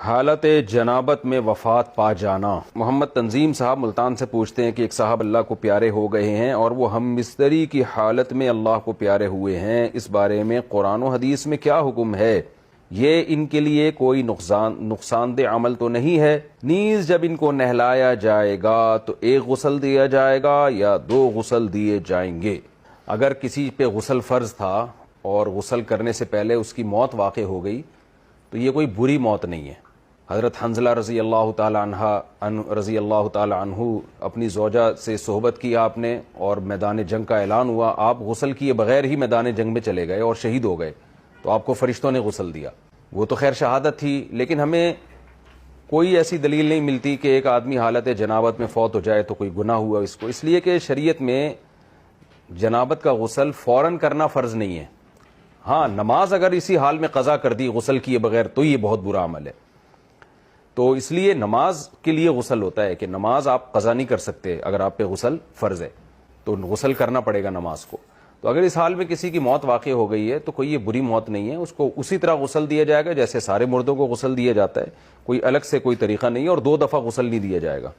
حالت جنابت میں وفات پا جانا۔ محمد تنظیم صاحب ملتان سے پوچھتے ہیں کہ ایک صاحب اللہ کو پیارے ہو گئے ہیں اور وہ ہم بستری کی حالت میں اللہ کو پیارے ہوئے ہیں، اس بارے میں قرآن و حدیث میں کیا حکم ہے؟ یہ ان کے لیے کوئی نقصان دہ عمل تو نہیں ہے؟ نیز جب ان کو نہلایا جائے گا تو ایک غسل دیا جائے گا یا 2 غسل دیے جائیں گے؟ اگر کسی پہ غسل فرض تھا اور غسل کرنے سے پہلے اس کی موت واقع ہو گئی تو یہ کوئی بری موت نہیں ہے۔ حضرت حنظلہ رضی اللہ تعالی عنہ اپنی زوجہ سے صحبت کی آپ نے اور میدان جنگ کا اعلان ہوا، آپ غسل کیے بغیر ہی میدان جنگ میں چلے گئے اور شہید ہو گئے، تو آپ کو فرشتوں نے غسل دیا۔ وہ تو خیر شہادت تھی، لیکن ہمیں کوئی ایسی دلیل نہیں ملتی کہ ایک آدمی حالت جنابت میں فوت ہو جائے تو کوئی گناہ ہوا اس کو، اس لیے کہ شریعت میں جنابت کا غسل فوراً کرنا فرض نہیں ہے۔ ہاں، نماز اگر اسی حال میں قضا کر دی غسل کیے بغیر تو یہ بہت برا عمل ہے، تو اس لیے نماز کے لیے غسل ہوتا ہے کہ نماز آپ قضا نہیں کر سکتے، اگر آپ پہ غسل فرض ہے تو غسل کرنا پڑے گا نماز کو۔ تو اگر اس حال میں کسی کی موت واقع ہو گئی ہے تو کوئی یہ بری موت نہیں ہے، اس کو اسی طرح غسل دیا جائے گا جیسے سارے مردوں کو غسل دیا جاتا ہے، کوئی الگ سے کوئی طریقہ نہیں ہے، اور 2 دفعہ غسل نہیں دیا جائے گا۔